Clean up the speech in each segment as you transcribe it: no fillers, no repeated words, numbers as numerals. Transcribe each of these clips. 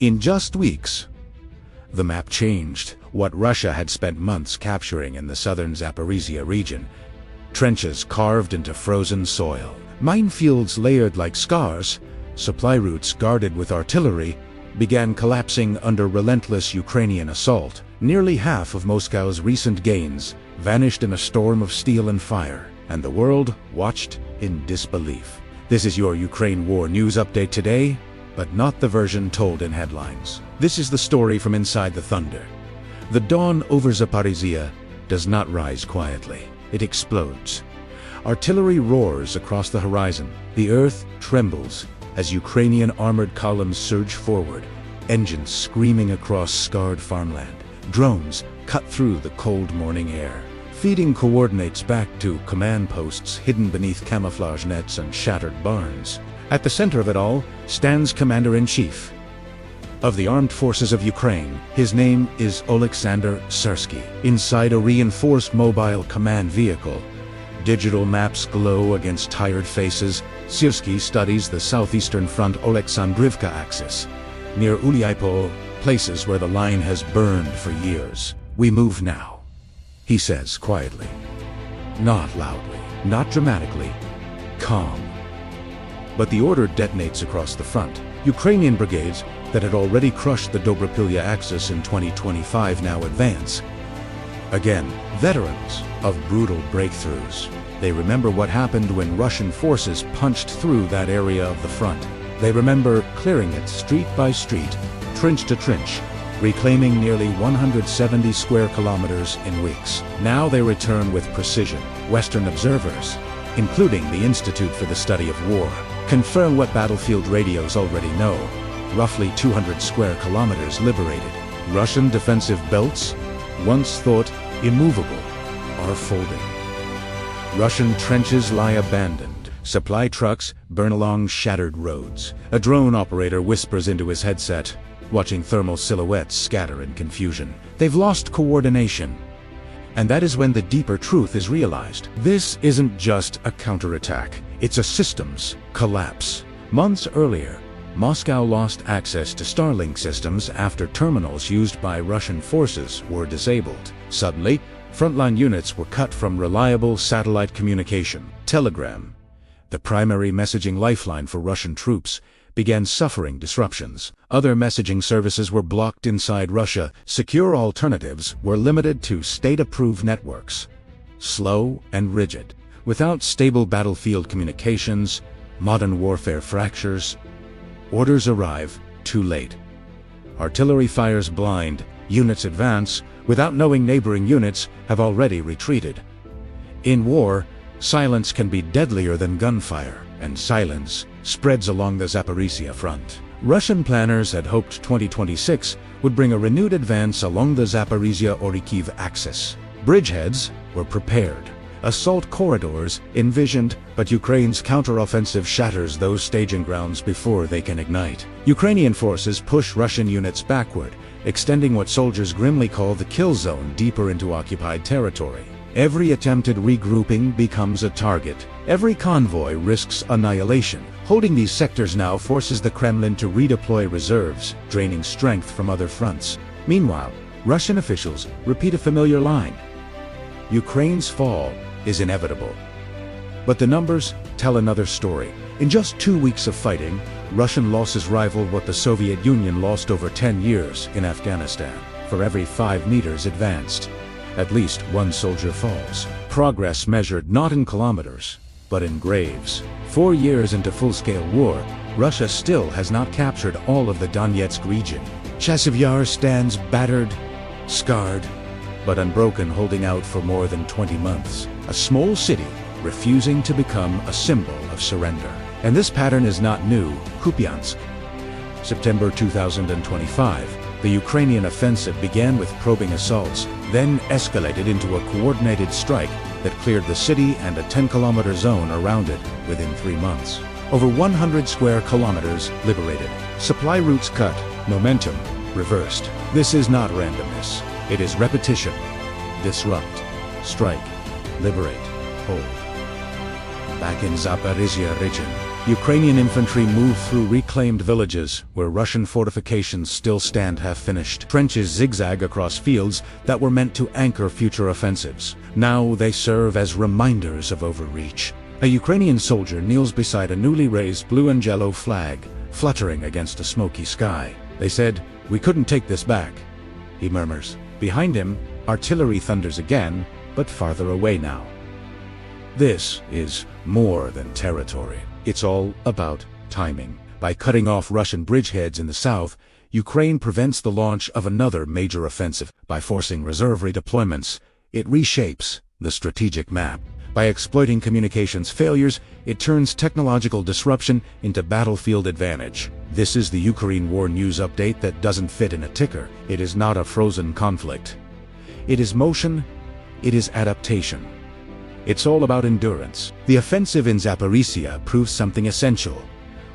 In just weeks, the map changed. What Russia had spent months capturing in the southern Zaporizhzhia region, trenches carved into frozen soil, minefields layered like scars, supply routes guarded with artillery, began collapsing under relentless Ukrainian assault. Nearly half of Moscow's recent gains vanished in a storm of steel and fire, and the world watched in disbelief. This is your Ukraine War News Update today, but not the version told in headlines. This is the story from inside the thunder. The dawn over Zaporizhzhia does not rise quietly. It explodes. Artillery roars across the horizon. The earth trembles as Ukrainian armored columns surge forward, engines screaming across scarred farmland. Drones cut through the cold morning air, feeding coordinates back to command posts hidden beneath camouflage nets and shattered barns. At the center of it all stands Commander-in-Chief of the Armed Forces of Ukraine. His name is Oleksandr Syrskyi. Inside a reinforced mobile command vehicle, digital maps glow against tired faces. Syrskyi studies the southeastern front Oleksandrivka axis, near Huliaipole, places where the line has burned for years. "We move now," he says quietly. Not loudly, not dramatically, calm. But the order detonates across the front. Ukrainian brigades that had already crushed the Dobropilya axis in 2025 now advance. Again, veterans of brutal breakthroughs. They remember what happened when Russian forces punched through that area of the front. They remember clearing it street by street, trench to trench, reclaiming nearly 170 square kilometers in weeks. Now they return with precision. Western observers, including the Institute for the Study of War, confirm what battlefield radios already know. Roughly 200 square kilometers liberated. Russian defensive belts, once thought immovable, are folding. Russian trenches lie abandoned. Supply trucks burn along shattered roads. A drone operator whispers into his headset, watching thermal silhouettes scatter in confusion. They've lost coordination. And that is when the deeper truth is realized. This isn't just a counterattack. It's a systems collapse. Months earlier, Moscow lost access to Starlink systems after terminals used by Russian forces were disabled. Suddenly, frontline units were cut from reliable satellite communication. Telegram, the primary messaging lifeline for Russian troops, began suffering disruptions. Other messaging services were blocked inside Russia. Secure alternatives were limited to state-approved networks, slow and rigid. Without stable battlefield communications, modern warfare fractures. Orders arrive too late. Artillery fires blind, units advance, without knowing neighboring units have already retreated. In war, silence can be deadlier than gunfire, and silence spreads along the Zaporizhzhia front. Russian planners had hoped 2026 would bring a renewed advance along the Zaporizhzhia-Orikhiv axis. Bridgeheads were prepared. Assault corridors envisioned, but Ukraine's counteroffensive shatters those staging grounds before they can ignite. Ukrainian forces push Russian units backward, extending what soldiers grimly call the kill zone deeper into occupied territory. Every attempted regrouping becomes a target. Every convoy risks annihilation. Holding these sectors now forces the Kremlin to redeploy reserves, draining strength from other fronts. Meanwhile, Russian officials repeat a familiar line: Ukraine's fall is inevitable. But the numbers tell another story. In just 2 weeks of fighting, Russian losses rivaled what the Soviet Union lost over 10 years in Afghanistan. For every 5 meters advanced, at least one soldier falls. Progress measured not in kilometers, but in graves. 4 years into full-scale war, Russia still has not captured all of the Donetsk region. Chasiv Yar stands battered, scarred, but unbroken, holding out for more than 20 months. A small city refusing to become a symbol of surrender. And this pattern is not new. Kupiansk. September 2025, the Ukrainian offensive began with probing assaults, then escalated into a coordinated strike that cleared the city and a 10-kilometer zone around it within 3 months. Over 100 square kilometers liberated. Supply routes cut, momentum reversed. This is not randomness. It is repetition. Disrupt, strike, liberate, hold. Back in Zaporizhzhia region, Ukrainian infantry moved through reclaimed villages where Russian fortifications still stand half-finished. Trenches zigzag across fields that were meant to anchor future offensives. Now they serve as reminders of overreach. A Ukrainian soldier kneels beside a newly raised blue and yellow flag, fluttering against a smoky sky. They said, "We couldn't take this back," he murmurs. Behind him, artillery thunders again, but farther away now. This is more than territory. It's all about timing. By cutting off Russian bridgeheads in the south, Ukraine prevents the launch of another major offensive. By forcing reserve redeployments, it reshapes the strategic map. By exploiting communications failures, it turns technological disruption into battlefield advantage. This is the Ukraine War News Update that doesn't fit in a ticker. It is not a frozen conflict. It is motion, it is adaptation. It's all about endurance. The offensive in Zaporizhzhia proves something essential.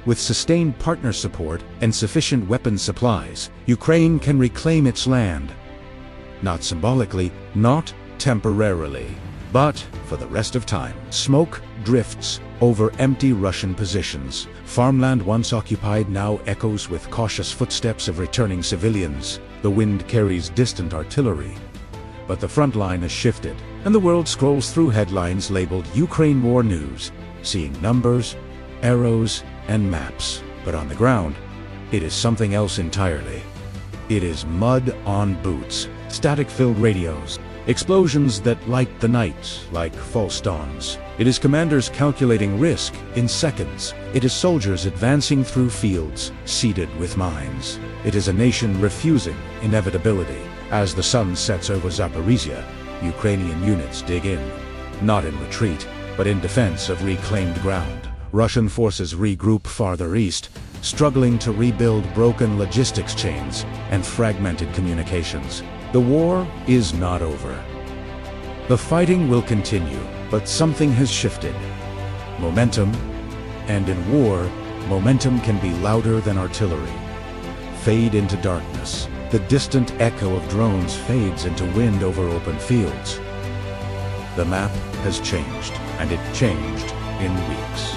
With sustained partner support and sufficient weapons supplies, Ukraine can reclaim its land. Not symbolically, not temporarily, but for the rest of time. Smoke drifts over empty Russian positions. Farmland once occupied now echoes with cautious footsteps of returning civilians. The wind carries distant artillery. But the front line has shifted, and the world scrolls through headlines labeled Ukraine War News, seeing numbers, arrows, and maps. But on the ground, it is something else entirely. It is mud on boots, static-filled radios, explosions that light the night like false dawns. It is commanders calculating risk in seconds. It is soldiers advancing through fields seeded with mines. It is a nation refusing inevitability. As the sun sets over Zaporizhzhia, Ukrainian units dig in, not in retreat, but in defense of reclaimed ground. Russian forces regroup farther east, struggling to rebuild broken logistics chains and fragmented communications. The war is not over. The fighting will continue, but something has shifted. Momentum, and in war, momentum can be louder than artillery. Fade into darkness. The distant echo of drones fades into wind over open fields. The map has changed, and it changed in weeks.